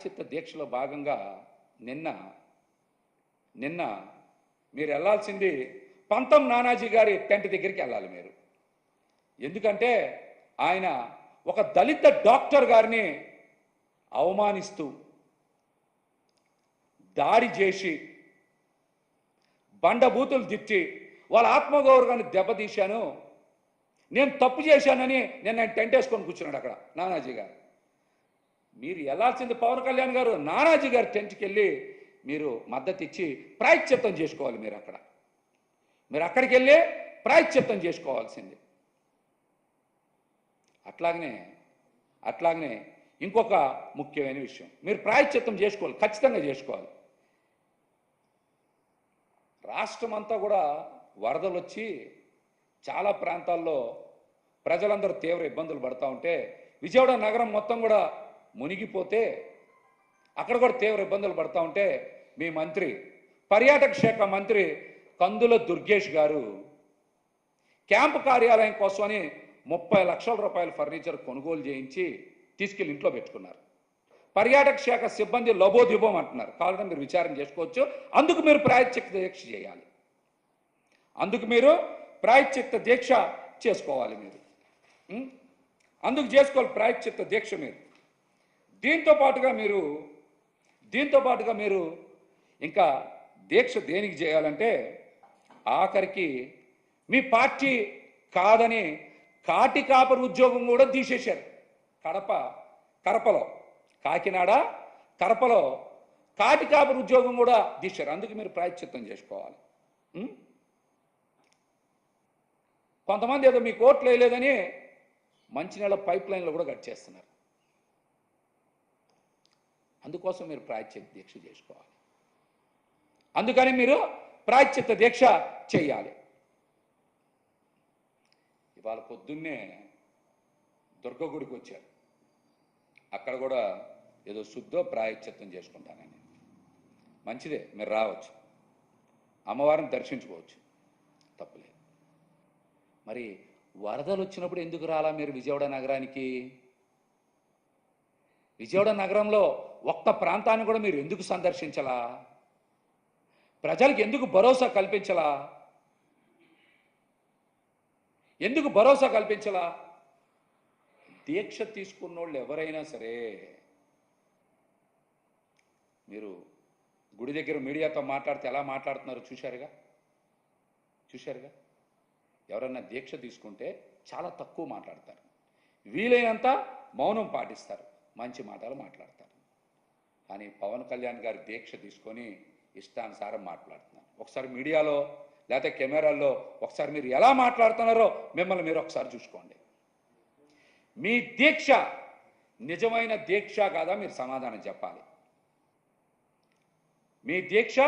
చిత్త దీక్షలో భాగంగా నిన్న నిన్న మీరు వెళ్ళాల్సింది పంతం నానాజీ గారి టెంట్ దగ్గరికి వెళ్ళాలి మీరు. ఎందుకంటే ఆయన ఒక దళిత డాక్టర్ గారిని అవమానిస్తూ దాడి చేసి బండబూతులు తిట్టి వాళ్ళ ఆత్మగౌరవాన్ని దెబ్బతీశాను, నేను తప్పు చేశానని నేను టెంట్ వేసుకొని కూర్చున్నాడు అక్కడ నానాజీ గారు. మీరు వెళ్ళాల్సింది పవన్ కళ్యాణ్ గారు నానాజీ గారి టెంట్కి వెళ్ళి మీరు మద్దతు ఇచ్చి ప్రాయశ్చిత్తం చేసుకోవాలి. మీరు అక్కడికి వెళ్ళి ప్రాయశ్చిత్తం చేసుకోవాల్సింది. అట్లాగనే ఇంకొక ముఖ్యమైన విషయం, మీరు ప్రాయశ్చిత్తం చేసుకోవాలి, ఖచ్చితంగా చేసుకోవాలి. రాష్ట్రం అంతా కూడా వరదలు వచ్చి చాలా ప్రాంతాల్లో ప్రజలందరూ తీవ్ర ఇబ్బందులు పడుతూ ఉంటే, విజయవాడ నగరం మొత్తం కూడా మునిగిపోతే అక్కడ కూడా తీవ్ర ఇబ్బందులు పడుతూ ఉంటే మీ మంత్రి, పర్యాటక శాఖ మంత్రి కందుల దుర్గేష్ గారు క్యాంపు కార్యాలయం కోసమని 30 లక్షల రూపాయల ఫర్నిచర్ కొనుగోలు చేయించి తీసుకెళ్ళి ఇంట్లో పెట్టుకున్నారు. పర్యాటక శాఖ సిబ్బంది లబోదిబోం అంటున్నారు. కావాలంటే మీరు విచారణ చేసుకోవచ్చు. అందుకు మీరు ప్రాయశ్చిత్త దీక్ష చేయాలి. ప్రాయశ్చిత్త దీక్ష చేసుకోవాలి. అందుకు చేసుకోవాలి ప్రాయశ్చిత్త దీక్ష. దీంతో పాటుగా మీరు ఇంకా దీక్ష దేనికి చేయాలంటే, ఆఖరికి మీ పార్టీ కాదని కాటి కాపరి ఉద్యోగం కూడా తీసేశారు. కాకినాడ కడపలో కాటి కాపరి ఉద్యోగం కూడా తీశారు. అందుకు మీరు ప్రాయశ్చిత్తం చేసుకోవాలి. కొంతమంది ఏదో మీకు ఓట్లు వేయలేదని మంచినీళ్ళ పైప్ లైన్లు కూడా కట్ చేస్తున్నారు. అందుకోసం మీరు ప్రాయశ్చిత్త దీక్ష చేసుకోవాలి. అందుకని మీరు ప్రాయశ్చిత్త దీక్ష చేయాలి. ఇవాళ పొద్దున్నే దుర్గ గుడికి వచ్చారు. అక్కడ కూడా ఏదో శుద్ధో ప్రాయశ్చిత్తం చేసుకుంటానని. మంచిదే, మీరు రావచ్చు, అమ్మవారిని దర్శించుకోవచ్చు, తప్పులేదు. మరి వరదలు వచ్చినప్పుడు ఎందుకు రాలా మీరు విజయవాడ నగరానికి? విజయవాడ నగరంలో ఒక్క ప్రాంతాన్ని కూడా మీరు ఎందుకు సందర్శించలా? ప్రజలకు ఎందుకు భరోసా కల్పించలా? దీక్ష తీసుకున్న వాళ్ళు ఎవరైనా సరే, మీరు గుడి దగ్గర మీడియాతో మాట్లాడితే ఎలా మాట్లాడుతున్నారో చూశారుగా. ఎవరన్నా దీక్ష తీసుకుంటే చాలా తక్కువ మాట్లాడతారు, వీలైనంత మౌనం పాటిస్తారు, మంచి మాటలు మాట్లాడతారు. కానీ పవన్ కళ్యాణ్ గారి దీక్ష తీసుకొని ఇష్టానుసారం మాట్లాడుతున్నారు. ఒకసారి మీడియాలో లేకపోతే కెమెరాల్లో ఒకసారి మీరు ఎలా మాట్లాడుతున్నారో మిమ్మల్ని మీరు ఒకసారి చూసుకోండి. మీ దీక్ష నిజమైన దీక్ష కాదా మీరు సమాధానం చెప్పాలి. మీ దీక్ష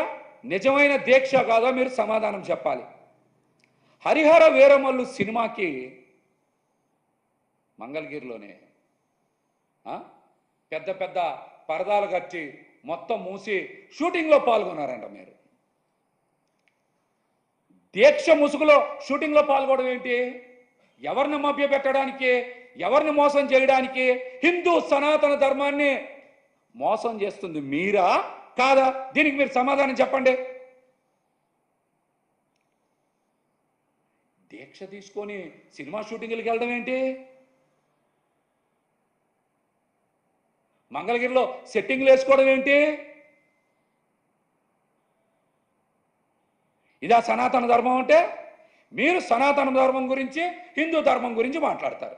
నిజమైన దీక్ష కాదా మీరు సమాధానం చెప్పాలి. హరిహర వీరమల్లు సినిమాకి మంగళగిరిలోనే పెద్ద పెద్ద పరదాలు కట్టి మొత్తం మూసి షూటింగ్లో పాల్గొన్నారంట. మీరు దీక్ష ముసుగులో షూటింగ్లో పాల్గొనడం ఏంటి? ఎవరిని మభ్యపెట్టడానికి, ఎవరిని మోసం చేయడానికి? హిందూ సనాతన ధర్మాన్ని మోసం చేస్తుంది మీరా కాదా? దీనికి మీరు సమాధానం చెప్పండి. దీక్ష తీసుకొని సినిమా షూటింగ్లకు వెళ్ళడం ఏంటి? మంగళగిరిలో సెట్టింగ్లు వేసుకోవడం ఏంటి? ఇదా సనాతన ధర్మం అంటే? మీరు సనాతన ధర్మం గురించి, హిందూ ధర్మం గురించి మాట్లాడతారు.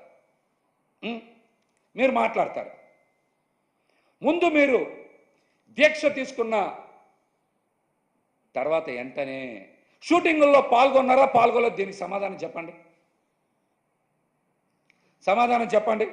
ముందు మీరు దీక్ష తీసుకున్న తర్వాత వెంటనే షూటింగుల్లో పాల్గొన్నారా, పాల్గొనలేదు? దీనికి సమాధానం చెప్పండి.